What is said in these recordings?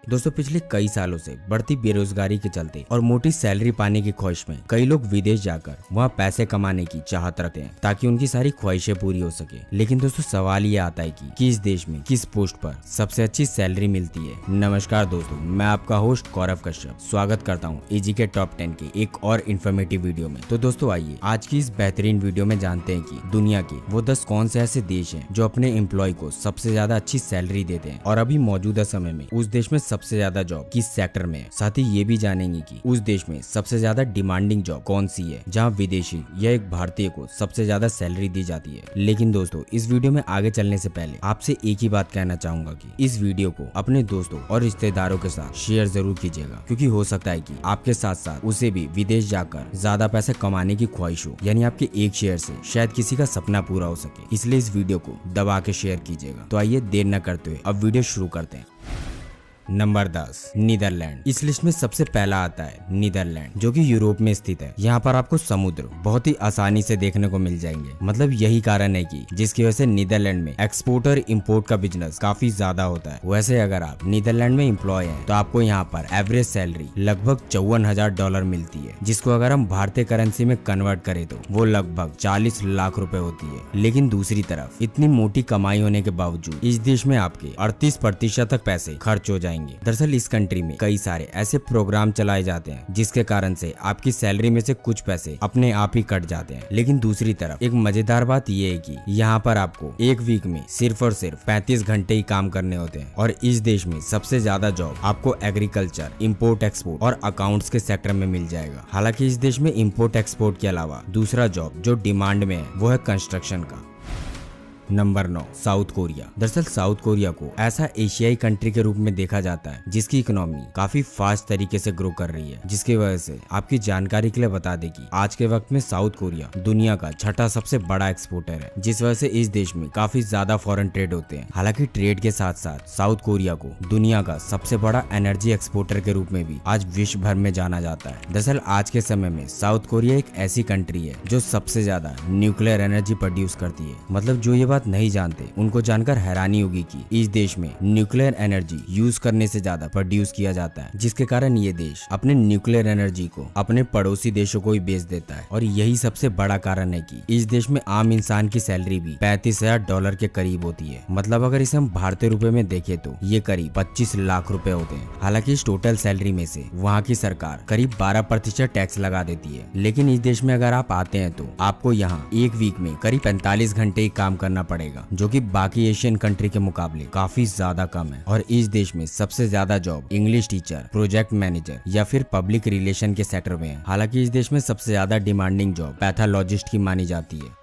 दोस्तों पिछले कई सालों से बढ़ती बेरोजगारी के चलते और मोटी सैलरी पाने की ख्वाहिश में कई लोग विदेश जाकर वहाँ पैसे कमाने की चाहत रखते हैं ताकि उनकी सारी ख्वाहिशें पूरी हो सके। लेकिन दोस्तों सवाल ये आता है कि किस देश में किस पोस्ट पर सबसे अच्छी सैलरी मिलती है। नमस्कार दोस्तों, मैं आपका होस्ट गौरव कश्यप स्वागत करता हूँ इजी के टॉप 10 के एक और इन्फॉर्मेटिव वीडियो में। तो दोस्तों आइए आज की इस बेहतरीन वीडियो में जानते हैं कि दुनिया के वो 10 कौन से ऐसे देश हैं जो अपने एम्प्लॉय को सबसे ज्यादा अच्छी सैलरी देते हैं और अभी मौजूदा समय में उस देश में सबसे ज्यादा जॉब किस सेक्टर में है। साथ ही ये भी जानेंगे कि उस देश में सबसे ज्यादा डिमांडिंग जॉब कौन सी है जहाँ विदेशी या एक भारतीय को सबसे ज्यादा सैलरी दी जाती है। लेकिन दोस्तों इस वीडियो में आगे चलने से पहले आपसे एक ही बात कहना चाहूंगा कि इस वीडियो को अपने दोस्तों और रिश्तेदारों के साथ शेयर जरूर कीजिएगा, क्योंकि हो सकता है कि आपके साथ साथ उसे भी विदेश जाकर ज्यादा पैसे कमाने की ख्वाहिश हो, यानी आपके एक शेयर से शायद किसी का सपना पूरा हो सके। इसलिए इस वीडियो को दबा के शेयर कीजिएगा। तो आइए देर न करते हुए अब वीडियो शुरू करते हैं। Number 10 Netherlands. इस लिस्ट में सबसे पहला आता है नीदरलैंड, जो कि यूरोप में स्थित है। यहाँ पर आपको समुद्र बहुत ही आसानी से देखने को मिल जाएंगे। मतलब यही कारण है कि जिसकी वजह से नीदरलैंड में एक्सपोर्ट और इम्पोर्ट का बिजनेस काफी ज्यादा होता है। वैसे अगर आप नीदरलैंड में एम्प्लॉय हैं तो आपको यहाँ पर एवरेज सैलरी लगभग $54,000 मिलती है, जिसको अगर हम भारतीय करेंसी में कन्वर्ट करें तो वो लगभग 40 लाख रुपए होती है। लेकिन दूसरी तरफ इतनी मोटी कमाई होने के बावजूद इस देश में आपके 38% तक पैसे खर्च हो जाएंगे। दरअसल इस कंट्री में कई सारे ऐसे प्रोग्राम चलाए जाते हैं जिसके कारण से आपकी सैलरी में से कुछ पैसे अपने आप ही कट जाते हैं। लेकिन दूसरी तरफ एक मजेदार बात यह है कि यहाँ पर आपको एक वीक में सिर्फ और सिर्फ 35 घंटे ही काम करने होते हैं। और इस देश में सबसे ज्यादा जॉब आपको एग्रीकल्चर, इंपोर्ट एक्सपोर्ट और अकाउंट्स के सेक्टर में मिल जाएगा। हालांकि इस देश में इंपोर्ट एक्सपोर्ट के अलावा दूसरा जॉब जो डिमांड में है वो है कंस्ट्रक्शन का। Number 9 south Korea. दरअसल साउथ कोरिया को ऐसा एशियाई कंट्री के रूप में देखा जाता है जिसकी इकोनॉमी काफी फास्ट तरीके से ग्रो कर रही है, जिसकी वजह से आपकी जानकारी के लिए बता दें कि आज के वक्त में साउथ कोरिया दुनिया का छठा सबसे बड़ा एक्सपोर्टर है, जिस वजह से इस देश में काफी ज्यादा फॉरेन ट्रेड होते हैं। हालांकि ट्रेड के साथ साथ साउथ कोरिया को दुनिया का सबसे बड़ा एनर्जी एक्सपोर्टर के रूप में भी आज विश्व भर में जाना जाता है। दरअसल आज के समय में साउथ कोरिया एक ऐसी कंट्री है जो सबसे ज्यादा न्यूक्लियर एनर्जी प्रोड्यूस करती है। मतलब जो ये बात नहीं जानते उनको जानकर हैरानी होगी कि इस देश में न्यूक्लियर एनर्जी यूज करने से ज्यादा प्रोड्यूस किया जाता है, जिसके कारण ये देश अपने न्यूक्लियर एनर्जी को अपने पड़ोसी देशों को ही बेच देता है। और यही सबसे बड़ा कारण है कि इस देश में आम इंसान की सैलरी भी $35,000 के करीब होती है। मतलब अगर इसे हम भारतीय रुपए में देखें तो ये करीब 25 लाख रुपए होते हैं। हालांकि इस टोटल सैलरी में से वहाँ की सरकार करीब 12% टैक्स लगा देती है। लेकिन इस देश में अगर आप आते हैं तो आपको यहाँ एक वीक में करीब 45 घंटे ही काम करना पड़ेगा, जो कि बाकी एशियन कंट्री के मुकाबले काफी ज्यादा कम है। और इस देश में सबसे ज्यादा job English teacher, project manager या फिर पब्लिक रिलेशन के सेक्टर में है। हालांकि इस देश में सबसे ज्यादा डिमांडिंग जॉब पैथोलॉजिस्ट की मानी जाती है।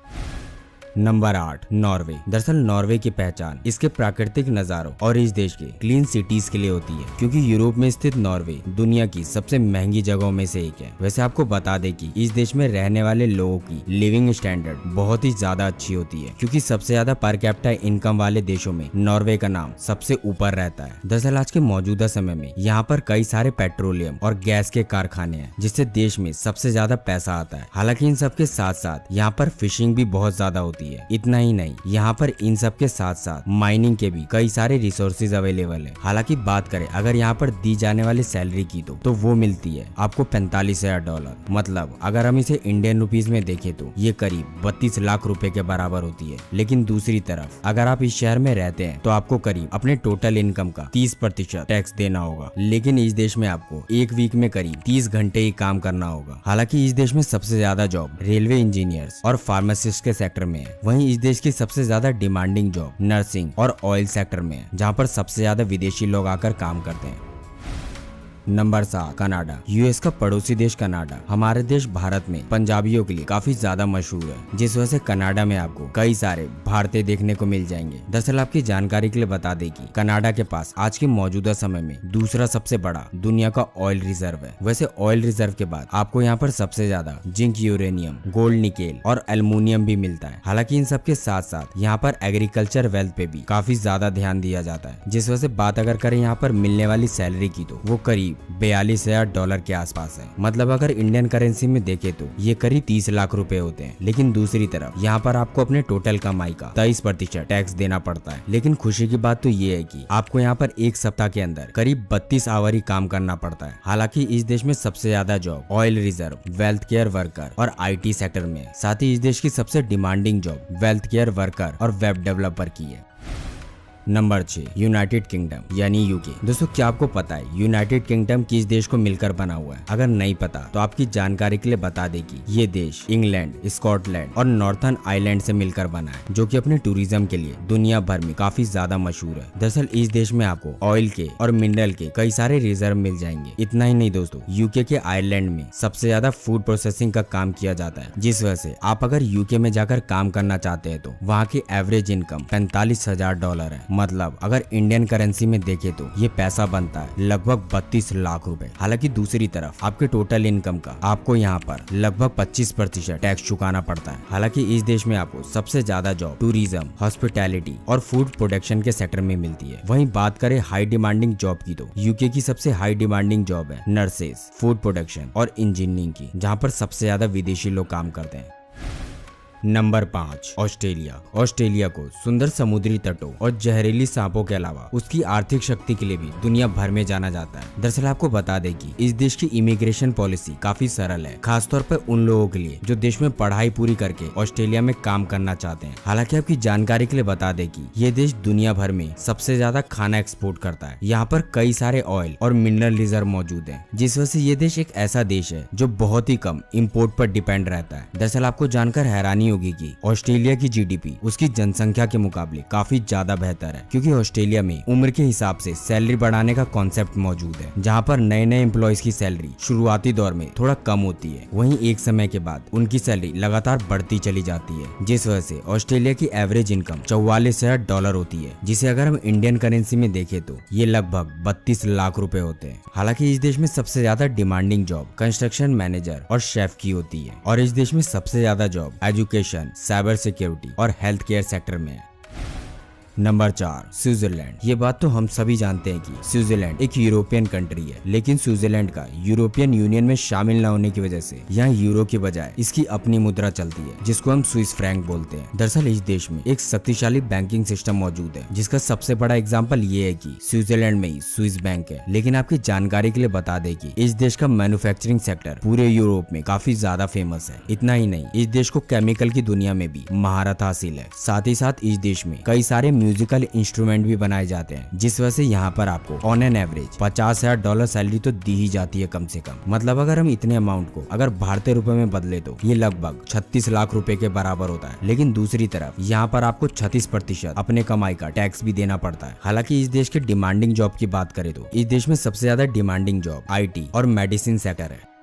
Number 8 Norway. दरअसल नॉर्वे की पहचान इसके प्राकृतिक नजारों और इस देश के क्लीन सिटीज के लिए होती है, क्योंकि यूरोप में स्थित नॉर्वे दुनिया की सबसे महंगी जगहों में से एक है। वैसे आपको बता दें कि इस देश में रहने वाले लोगों की लिविंग स्टैंडर्ड बहुत ही ज्यादा अच्छी होती है, क्योंकि सबसे ज्यादा पर कैपिटा इनकम वाले देशों में नॉर्वे का नाम सबसे ऊपर रहता है। दरअसल आज के मौजूदा समय में यहाँ पर कई सारे पेट्रोलियम और गैस के कारखाने हैं, जिससे देश में सबसे ज्यादा पैसा आता है। हालांकि इन सब के साथ साथ यहाँ पर फिशिंग भी बहुत ज्यादा होती है। इतना ही नहीं, यहाँ पर इन सब के साथ साथ माइनिंग के भी कई सारे रिसोर्सेज अवेलेबल है। हालांकि बात करें अगर यहाँ पर दी जाने वाली सैलरी की तो वो मिलती है आपको $45,000। मतलब अगर हम इसे इंडियन रुपीज में देखें तो ये करीब 32 लाख रुपए के बराबर होती है। लेकिन दूसरी तरफ अगर आप इस शहर में रहते हैं तो आपको करीब अपने टोटल इनकम का 30% टैक्स देना होगा। लेकिन इस देश में आपको एक वीक में करीब 30 घंटे ही काम करना होगा। हालांकि इस देश में सबसे ज्यादा जॉब रेलवे इंजीनियर्स और फार्मासिस्ट के सेक्टर में है। वहीं इस देश की सबसे ज्यादा डिमांडिंग जॉब नर्सिंग और ऑयल सेक्टर में है, जहां पर सबसे ज्यादा विदेशी लोग आकर काम करते हैं। Number 7 Canada. यूएस का पड़ोसी देश कनाडा हमारे देश भारत में पंजाबियों के लिए काफी ज्यादा मशहूर है, जिस वजह से कनाडा में आपको कई सारे भारतीय देखने को मिल जाएंगे। दरअसल आपकी जानकारी के लिए बता दें कि कनाडा के पास आज के मौजूदा समय में दूसरा सबसे बड़ा दुनिया का ऑयल रिजर्व है। वैसे ऑयल रिजर्व के बाद आपको यहाँ पर सबसे ज्यादा जिंक, यूरेनियम, गोल्ड, निकेल और एल्युमिनियम भी मिलता है। हालांकि इन सब के साथ साथ यहाँ पर एग्रीकल्चर वेल्थ पे भी काफी ज्यादा ध्यान दिया जाता है, जिस वजह से बात अगर करें यहाँ पर मिलने वाली सैलरी की तो वो करीब करीब $42,000 के आसपास है। मतलब अगर इंडियन करेंसी में देखे तो ये करीब 30 लाख रुपए होते हैं। लेकिन दूसरी तरफ यहाँ पर आपको अपने टोटल कमाई का 23% टैक्स देना पड़ता है। लेकिन खुशी की बात तो ये है कि आपको यहाँ पर एक सप्ताह के अंदर करीब 32 आवर ही काम करना पड़ता है। हालांकि इस देश में सबसे ज्यादा job oil reserve, wealth care worker और IT सेक्टर में है। साथ ही इस देश की सबसे demanding job wealth care worker और वेब डेवलपर की है। नंबर 6, यूनाइटेड किंगडम यानी यूके। दोस्तों क्या आपको पता है यूनाइटेड किंगडम किस देश को मिलकर बना हुआ है? अगर नहीं पता तो आपकी जानकारी के लिए बता दे कि ये देश इंग्लैंड, स्कॉटलैंड और नॉर्थर्न आयरलैंड से मिलकर बना है, जो कि अपने टूरिज्म के लिए दुनिया भर में काफी ज्यादा मशहूर है। दरअसल इस देश में आपको ऑयल के और मिनरल के कई सारे रिजर्व मिल जाएंगे। इतना ही नहीं दोस्तों, यूके के आयरलैंड में सबसे ज्यादा फूड प्रोसेसिंग का काम किया जाता है, जिस वजह से आप अगर यूके में जाकर काम करना चाहते हैं तो वहाँ की एवरेज इनकम $45,000 है। मतलब अगर इंडियन करेंसी में देखे तो ये पैसा बनता है लगभग 32 लाख रुपए। हालांकि दूसरी तरफ आपके टोटल इनकम का आपको यहाँ पर लगभग 25% टैक्स चुकाना पड़ता है। हालांकि इस देश में आपको सबसे ज्यादा जॉब टूरिज्म, हॉस्पिटैलिटी और फूड प्रोडक्शन के सेक्टर में मिलती है। वहीं बात करें हाई डिमांडिंग जॉब की तो यूके की सबसे हाई डिमांडिंग जॉब है नर्सेस, फूड प्रोडक्शन और इंजीनियरिंग की, जहाँ पर सबसे ज्यादा विदेशी लोग काम करते हैं। Number 5, Australia. ऑस्ट्रेलिया को सुंदर समुद्री तटों और जहरीली सांपों के अलावा उसकी आर्थिक शक्ति के लिए भी दुनिया भर में जाना जाता है। दरअसल आपको बता दें कि इस देश की इमिग्रेशन पॉलिसी काफी सरल है, खासतौर पर उन लोगों के लिए जो देश में पढ़ाई पूरी करके ऑस्ट्रेलिया में काम करना चाहते हैं। हालांकि आपकी जानकारी के लिए बता दें कि ये देश दुनिया भर में सबसे ज्यादा खाना एक्सपोर्ट करता है। यहाँ पर कई सारे ऑयल और मिनरल रिजर्व मौजूद है, जिस वजह से ये देश एक ऐसा देश है जो बहुत ही कम इम्पोर्ट पर डिपेंड रहता है। दरअसल आपको जानकर हैरानी होगी कि ऑस्ट्रेलिया की GDP उसकी जनसंख्या के मुकाबले काफी ज्यादा बेहतर है, क्योंकि ऑस्ट्रेलिया में उम्र के हिसाब से सैलरी बढ़ाने का कॉन्सेप्ट मौजूद है, जहां पर नए नए एम्प्लॉयज की सैलरी शुरुआती दौर में थोड़ा कम होती है, वहीं एक समय के बाद उनकी सैलरी लगातार बढ़ती चली जाती है, जिस वजह से ऑस्ट्रेलिया की एवरेज इनकम $44,000 होती है, जिसे अगर हम इंडियन करेंसी में देखें तो ये लगभग 32 लाख रुपए होते हैं। हालांकि इस देश में सबसे ज्यादा डिमांडिंग जॉब कंस्ट्रक्शन मैनेजर और शेफ की होती है, और इस देश में सबसे ज्यादा जॉब एजुकेशन, साइबर सिक्योरिटी और हेल्थ केयर सेक्टर में है। Number 4, Switzerland. ये बात तो हम सभी जानते हैं कि स्विट्जरलैंड एक यूरोपियन कंट्री है, लेकिन स्विट्जरलैंड का यूरोपियन यूनियन में शामिल न होने की वजह से यहाँ यूरो की बजाय इसकी अपनी मुद्रा चलती है, जिसको हम स्विस फ्रैंक बोलते हैं। दरअसल इस देश में एक शक्तिशाली बैंकिंग सिस्टम मौजूद है, जिसका सबसे बड़ा एग्जाम्पल ये है कि स्विट्जरलैंड में ही स्विस बैंक है। लेकिन आपकी जानकारी के लिए बता दें कि इस देश का मैन्युफैक्चरिंग सेक्टर पूरे यूरोप में काफी ज्यादा फेमस है। इतना ही नहीं, इस देश को केमिकल की दुनिया में भी महारत हासिल है। साथ ही साथ इस देश में कई सारे म्यूजिकल इंस्ट्रूमेंट भी बनाए जाते हैं, जिस वजह से यहाँ पर आपको ऑन एन एवरेज $50,000 सैलरी तो दी ही जाती है कम से कम। मतलब अगर हम इतने अमाउंट को अगर भारतीय रुपए में बदले तो ये लगभग 36 लाख रुपए के बराबर होता है। लेकिन दूसरी तरफ यहाँ पर आपको 36% अपने कमाई का टैक्स भी देना पड़ता है। हालांकि इस देश के डिमांडिंग जॉब की बात करें तो इस देश में सबसे ज्यादा डिमांडिंग जॉब IT और मेडिसिन सेक्टर है।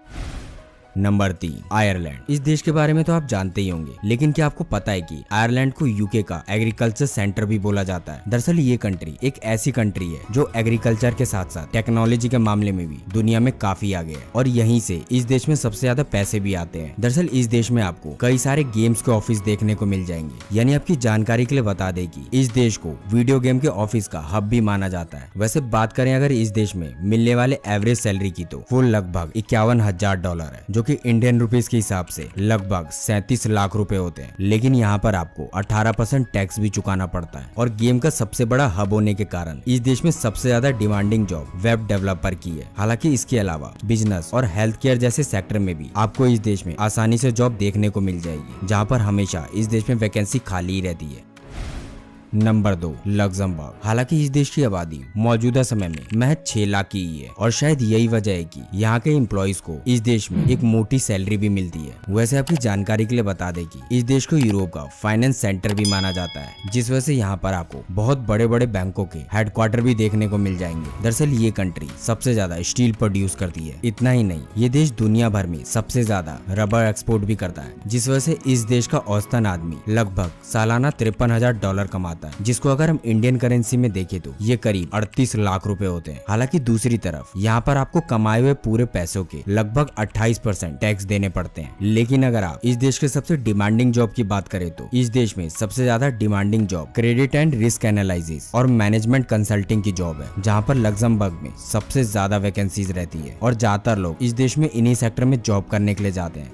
Number 3, Ireland. इस देश के बारे में तो आप जानते ही होंगे, लेकिन क्या आपको पता है कि आयरलैंड को यूके का एग्रीकल्चर सेंटर भी बोला जाता है। दरअसल ये कंट्री एक ऐसी कंट्री है जो एग्रीकल्चर के साथ साथ टेक्नोलॉजी के मामले में भी दुनिया में काफी आगे है, और यहीं से इस देश में सबसे ज्यादा पैसे भी आते हैं। दरअसल इस देश में आपको कई सारे गेम्स के ऑफिस देखने को मिल जाएंगे। यानी आपकी जानकारी के लिए बता दें कि इस देश को वीडियो गेम के ऑफिस का हब भी माना जाता है। वैसे बात करें अगर इस देश में मिलने वाले एवरेज सैलरी की तो वो लगभग $51,000 है, जो कि इंडियन रुपीस के हिसाब से लगभग 37 लाख रुपए होते हैं। लेकिन यहाँ पर आपको 18% टैक्स भी चुकाना पड़ता है, और गेम का सबसे बड़ा हब होने के कारण इस देश में सबसे ज्यादा डिमांडिंग जॉब वेब डेवलपर की है। हालांकि इसके अलावा बिजनेस और हेल्थ केयर जैसे सेक्टर में भी आपको इस देश में आसानी से जॉब देखने को मिल जाएगी, जहाँ पर हमेशा इस देश में वैकेंसी खाली ही रहती है। Number 2, Luxembourg. हालांकि इस देश की आबादी मौजूदा समय में महज 6 लाख की ही है, और शायद यही वजह है कि यहाँ के एम्प्लॉइज को इस देश में एक मोटी सैलरी भी मिलती है। वैसे आपकी जानकारी के लिए बता दें कि इस देश को यूरोप का फाइनेंस सेंटर भी माना जाता है, जिस वजह से यहाँ पर आपको बहुत बड़े बड़े बैंकों के हेडक्वार्टर भी देखने को मिल जाएंगे। दरअसल ये कंट्री सबसे ज्यादा स्टील प्रोड्यूस करती है। इतना ही नहीं, ये देश दुनिया भर में सबसे ज्यादा रबर एक्सपोर्ट भी करता है, जिस वजह से इस देश का औसतन आदमी लगभग सालाना $53,000 कमाता है। जाता है, जिसको अगर हम इंडियन करेंसी में देखें तो ये करीब 38 लाख रुपए होते हैं। हालांकि दूसरी तरफ यहाँ पर आपको कमाए हुए पूरे पैसों के लगभग 28% टैक्स देने पड़ते हैं। लेकिन अगर आप इस देश के सबसे डिमांडिंग जॉब की बात करें तो इस देश में सबसे ज्यादा demanding job credit and risk analysis और मैनेजमेंट कंसल्टिंग की जॉब है, जहाँ पर लग्जमबर्ग में सबसे ज्यादा वैकेंसीज रहती है और ज्यादातर लोग इस देश में इन्हीं सेक्टर में जॉब करने के लिए जाते हैं।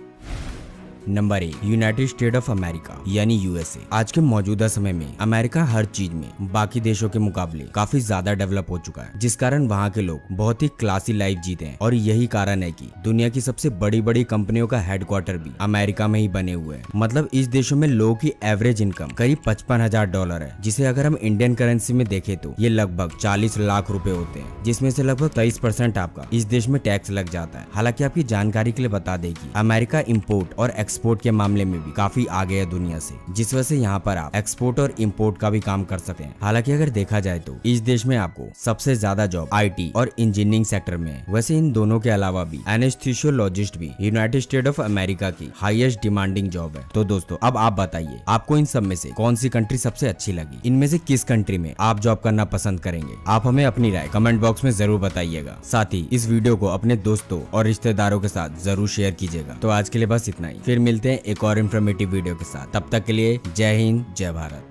Number 1, United state of America यानी यूएसए। आज के मौजूदा समय में अमेरिका हर चीज में बाकी देशों के मुकाबले काफी ज्यादा डेवलप हो चुका है, जिस कारण वहाँ के लोग बहुत ही क्लासी लाइफ जीते हैं। और यही कारण है कि दुनिया की सबसे बड़ी बड़ी कंपनियों का हेडक्वार्टर भी अमेरिका में ही बने हुए हैं। मतलब इस देशों में लोगों की एवरेज इनकम करीब $55,000 है, जिसे अगर हम इंडियन करेंसी में देखें तो ये लगभग 40 लाख रुपए होते हैं, जिसमें से लगभग 23% आपका इस देश में टैक्स लग जाता है। हालांकि आपकी जानकारी के लिए बता दें कि अमेरिका इम्पोर्ट और एक्सपोर्ट के मामले में भी काफी आगे है दुनिया से, जिस वजह से यहाँ पर आप एक्सपोर्ट और इंपोर्ट का भी काम कर सकते हैं। हालांकि अगर देखा जाए तो इस देश में आपको सबसे ज्यादा जॉब आईटी और इंजीनियरिंग सेक्टर में है। वैसे इन दोनों के अलावा भी एनेस्थीसियोलॉजिस्ट भी यूनाइटेड स्टेट ऑफ अमेरिका की हाईएस्ट डिमांडिंग जॉब है। तो दोस्तों अब आप बताइए आपको इन सब में से कौन सी कंट्री सबसे अच्छी लगी, इनमें से किस कंट्री में आप जॉब करना पसंद करेंगे? आप हमें अपनी राय कमेंट बॉक्स में जरूर बताइएगा। साथ ही इस वीडियो को अपने दोस्तों और रिश्तेदारों के साथ जरूर शेयर कीजिएगा। तो आज के लिए बस इतना ही, फिर मिलते हैं एक और इन्फॉर्मेटिव वीडियो के साथ। तब तक के लिए जय हिंद, जय भारत।